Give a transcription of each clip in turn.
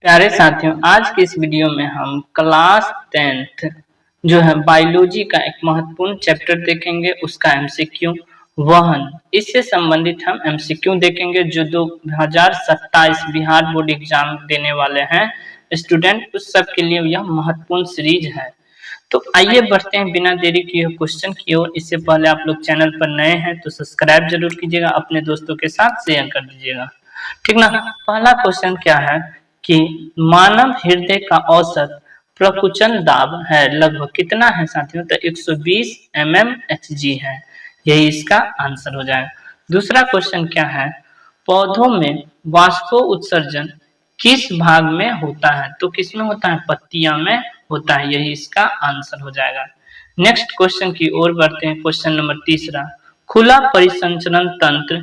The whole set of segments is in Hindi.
प्यारे साथियों, आज की इस वीडियो में हम क्लास 10th जो है बायोलॉजी का एक महत्वपूर्ण चैप्टर देखेंगे, उसका एमसीक्यू वहन। इससे संबंधित हम एमसीक्यू देखेंगे जो 2027 बिहार बोर्ड एग्जाम देने वाले हैं स्टूडेंट, उस सब के लिए यह महत्वपूर्ण सीरीज है। तो आइए बढ़ते हैं बिना देरी किए क्वेश्चन की ओर। इससे पहले आप लोग चैनल पर नए हैं तो सब्सक्राइब जरूर कीजिएगा, अपने दोस्तों के साथ शेयर कर दीजिएगा, ठीक ना। पहला क्वेश्चन क्या है कि मानव हृदय का औसत प्रकुचन दाब है लगभग कितना है साथियों? तो 120 mmHg है, यही इसका आंसर हो जाएगा। दूसरा क्वेश्चन क्या है, पौधों में वाष्पो उत्सर्जन किस भाग में होता है? तो किस में होता है? पत्तियां में होता है, यही इसका आंसर हो जाएगा। नेक्स्ट क्वेश्चन की ओर बढ़ते हैं। क्वेश्चन नंबर तीसरा, खुला परिसंचरण तंत्र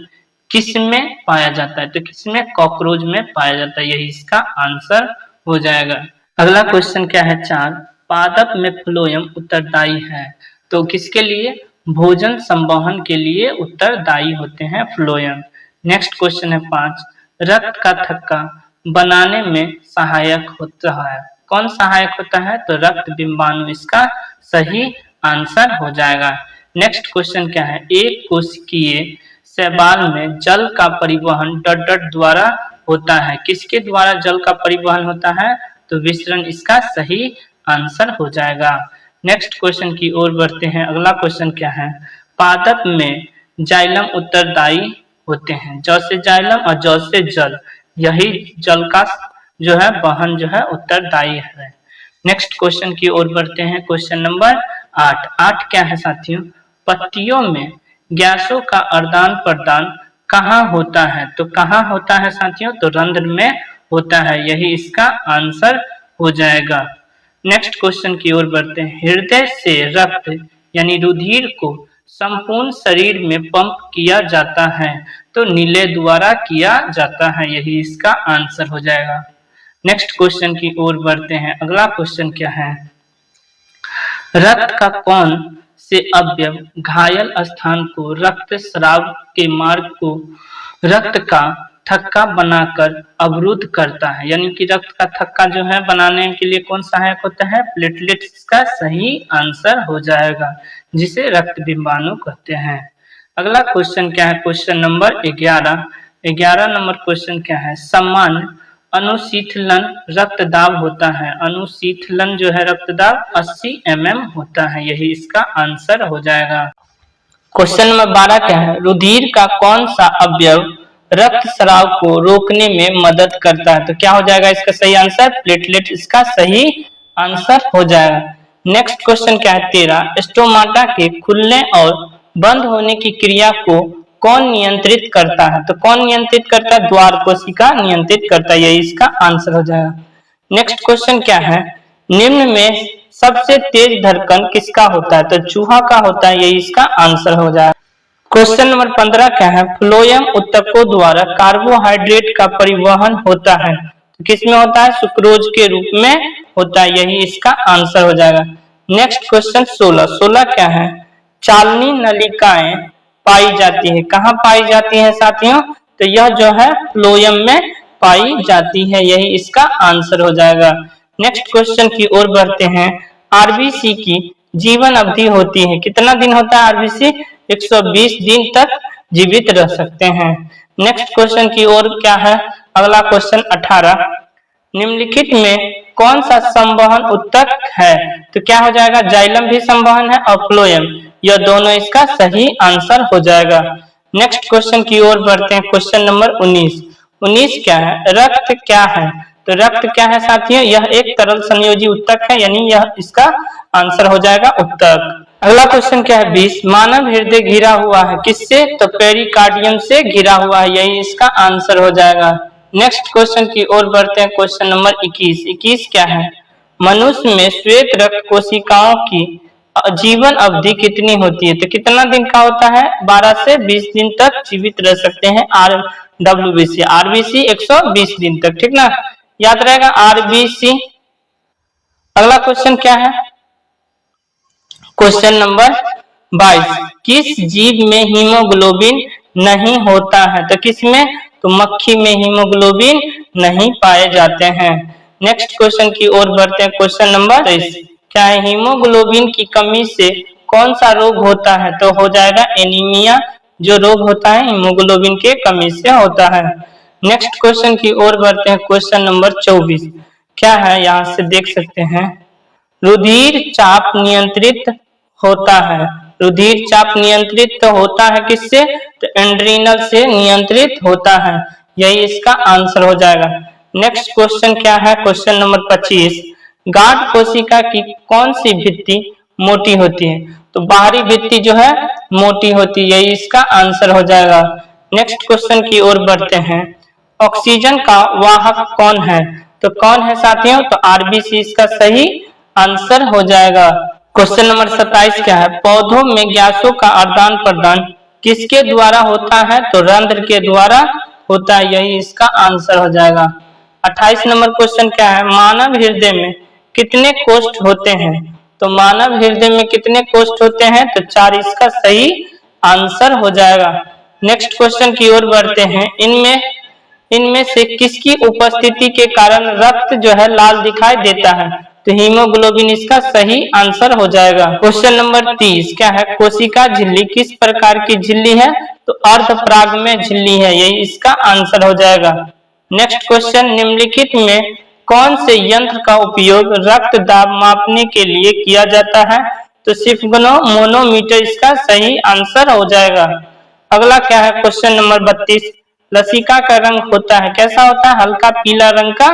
किसमें पाया जाता है? तो किसमें? कॉकरोच में पाया जाता है, यही इसका आंसर हो जाएगा। अगला क्वेश्चन क्या है? 4, पादप में फ्लोएम उत्तरदायी है, तो किसके लिए? भोजन संवहन के लिए उत्तरदायी होते हैं फ्लोएम। नेक्स्ट क्वेश्चन है 5, रक्त का थक्का बनाने में सहायक होता है, कौन सहायक होता है? तो रक्त बिंबाणु इसका सही आंसर हो जाएगा। नेक्स्ट क्वेश्चन क्या है, एक कोशिकीय शैवाल में जल का परिवहन डट द्वारा होता है, किसके द्वारा जल का परिवहन होता है? तो विसरण इसका सही आंसर हो जाएगा। नेक्स्ट क्वेश्चन की ओर बढ़ते हैं। अगला क्वेश्चन क्या है, पादप में जाइलम उत्तरदायी होते हैं, जौ से जाइलम और जौ से जल, यही जल का जो है वहन जो है उत्तरदायी है। नेक्स्ट क्वेश्चन की ओर बढ़ते हैं। क्वेश्चन नंबर 8 क्या है साथियों, पत्तियों में गैसों का आदान प्रदान कहाँ होता है? तो कहाँ होता है साथियों? तो रंध्र में होता है, यही इसका आंसर हो जाएगा। नेक्स्ट क्वेश्चन की ओर बढ़ते हैं। हृदय से रक्त यानी रुधिर को संपूर्ण शरीर में पंप किया जाता है, तो नीले द्वारा किया जाता है, यही इसका आंसर हो जाएगा। नेक्स्ट क्वेश्चन की ओर बढ़ते हैं। अगला क्वेश्चन क्या है, रक्त का कौन से अवयव घायल स्थान को रक्त स्राव के मार्ग को रक्त का थक्का बनाकर अवरुद्ध करता है, यानी कि रक्त का थक्का जो है बनाने के लिए कौन सहायक होता है? प्लेटलेट इसका सही आंसर हो जाएगा, जिसे रक्त बिंबाणु कहते हैं। अगला क्वेश्चन क्या है? क्वेश्चन नंबर 11 नंबर क्वेश्चन क्या है, सामान्य अनुशीतलन रक्तदाब होता है, अनुशीतलन जो है रक्तदाब 80 mm होता है, यही इसका आंसर हो जाएगा। क्वेश्चन नंबर 12 क्या है, रुधिर का कौन सा अवयव रक्त स्राव को रोकने में मदद करता है? तो क्या हो जाएगा इसका सही आंसर? प्लेटलेट इसका सही आंसर हो जाएगा। नेक्स्ट क्वेश्चन क्या है? 13, स्टोमाटा के खुलने और बंद होने की क्रिया को कौन नियंत्रित करता है? तो कौन नियंत्रित करता है? द्वार कोशिका नियंत्रित करता है, यही इसका आंसर हो जाएगा। नेक्स्ट क्वेश्चन क्या है, निम्न में सबसे तेज धड़कन किसका होता है? तो चूहा का होता है, यही इसका आंसर हो जाएगा। क्वेश्चन नंबर 15 क्या है, फ्लोएम उत्तकों द्वारा कार्बोहाइड्रेट का परिवहन होता है, तो किसमें होता है? सुक्रोज के रूप में होता है, यही इसका आंसर हो जाएगा। नेक्स्ट क्वेश्चन 16 क्या है, चालनी नलिकाएं पाई जाती है, कहाँ पाई जाती है साथियों? तो यह जो है फ्लोएम में पाई जाती है, यही इसका आंसर हो जाएगा। नेक्स्ट क्वेश्चन की ओर बढ़ते हैं। आरबीसी की जीवन अवधि होती है, कितना दिन होता है आरबीसी? 120 दिन तक जीवित रह सकते हैं। नेक्स्ट क्वेश्चन की ओर क्या है? अगला क्वेश्चन 18, निम्नलिखित में कौन सा संवहन उत्तक है? तो क्या हो जाएगा? जाइलम भी संवहन है और फ्लोएम, यह दोनों इसका सही आंसर हो जाएगा। नेक्स्ट क्वेश्चन की ओर बढ़ते हैं। क्वेश्चन नंबर 19 क्या है, रक्त क्या है? तो रक्त क्या है साथियों? यह एक तरल संयोजी उत्तक है, यानी यह इसका आंसर हो जाएगा उत्तक। अगला क्वेश्चन क्या है? 20, मानव हृदय घिरा हुआ है किससे? तो पेरिकार्डियम से घिरा हुआ है, यही इसका आंसर हो जाएगा। नेक्स्ट क्वेश्चन की ओर बढ़ते हैं। क्वेश्चन नंबर 21 क्या है, मनुष्य में श्वेत रक्त कोशिकाओं की जीवन अवधि कितनी होती है? तो कितना दिन का होता है? 12 से 20 दिन तक जीवित रह सकते हैं आरबीसी 120 दिन तक, ठीक ना, याद रहेगा आरबीसी। अगला क्वेश्चन क्या है? क्वेश्चन नंबर 22, किस जीव में हीमोग्लोबिन नहीं होता है? तो किसमें? तो मक्खी में हीमोग्लोबिन नहीं पाए जाते हैं। नेक्स्ट क्वेश्चन की ओर बढ़ते हैं। क्वेश्चन नंबर 23, क्या है हीमोग्लोबिन की कमी से कौन सा रोग होता है? तो हो जाएगा एनीमिया, जो रोग होता है हीमोग्लोबिन के कमी से होता है। नेक्स्ट क्वेश्चन की ओर बढ़ते हैं। क्वेश्चन नंबर 24, क्या है यहाँ से देख सकते हैं, रुधिर चाप नियंत्रित होता है। रुधिर चाप नियंत्रित होता है किससे? तो एड्रीनल से नियंत्रित होता है, यही इसका आंसर हो जाएगा। नेक्स्ट क्वेश्चन क्या है? क्वेश्चन नंबर 25, गांठ कोशिका की कौन सी भित्ति मोटी होती है? तो बाहरी भित्ति जो है मोटी होती है, यही इसका आंसर हो जाएगा। नेक्स्ट क्वेश्चन की ओर बढ़ते हैं। ऑक्सीजन का वाहक कौन है? तो कौन है साथियों? तो आरबीसी इसका सही आंसर हो जाएगा। क्वेश्चन नंबर 27 क्या है? पौधों में गैसों का आदान प्रदान किसके द्वारा होता है? तो रंध्र के द्वारा होता है, यही इसका आंसर हो जाएगा। 28 नंबर क्वेश्चन क्या है? मानव हृदय में कितने कोष्ठ होते हैं? तो मानव हृदय में कितने कोष्ठ होते हैं? तो 4, इसका सही आंसर हो जाएगा। नेक्स्ट क्वेश्चन की ओर बढ़ते हैं। इनमें से किसकी उपस्थिति के कारण रक्त जो है लाल दिखाई देता है? तो हीमोग्लोबिन इसका सही आंसर हो जाएगा। क्वेश्चन नंबर 30 क्या है? कोशिका झिल्ली किस प्रकार की झिल्ली है? तो अर्धपराग में झिल्ली है, यही इसका आंसर हो जाएगा। नेक्स्ट क्वेश्चन, निम्नलिखित में कौन से यंत्र का उपयोग रक्त दाब मापने के लिए किया जाता है? तो सिफ्गनो मोनोमीटर इसका सही आंसर हो जाएगा। अगला क्या है? क्वेश्चन नंबर 32, लसिका का रंग होता है कैसा होता है? हल्का पीला रंग का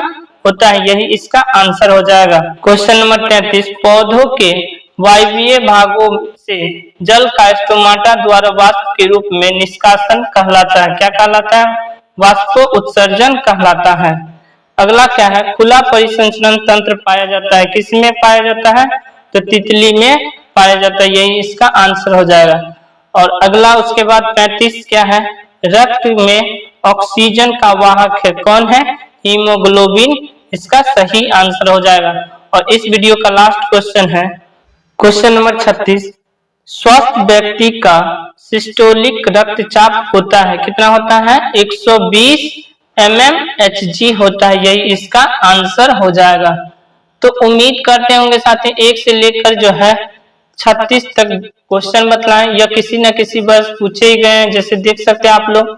होता है, यही इसका आंसर हो जाएगा। क्वेश्चन नंबर 33, पौधों के वायवीय भागों से जल का स्टोमाटा द्वारा वाष्प के रूप में निष्कासन कहलाता है, क्या कहलाता है? वाष्प उत्सर्जन कहलाता है। अगला क्या है? खुला परिसंचरण तंत्र पाया जाता है किसमें पाया जाता है? तो तितली में पाया जाता है, यही इसका आंसर हो जाएगा। और अगला उसके बाद 35 क्या है? रक्त में ऑक्सीजन का वाहक है, कौन है? हीमोग्लोबिन, इसका सही आंसर हो जाएगा। और इस वीडियो का लास्ट क्वेश्चन है क्वेश्चन नंबर 36, स्वस्थ व्यक्ति का सिस्टोलिक रक्तचाप होता है कितना होता है? 120 mmHg होता है, यही इसका आंसर हो जाएगा। तो उम्मीद करते होंगे साथी 1 से लेकर जो है 36 तक क्वेश्चन बतलाएं या किसी न किसी बस पूछे ही गए हैं, जैसे देख सकते हैं आप लोग।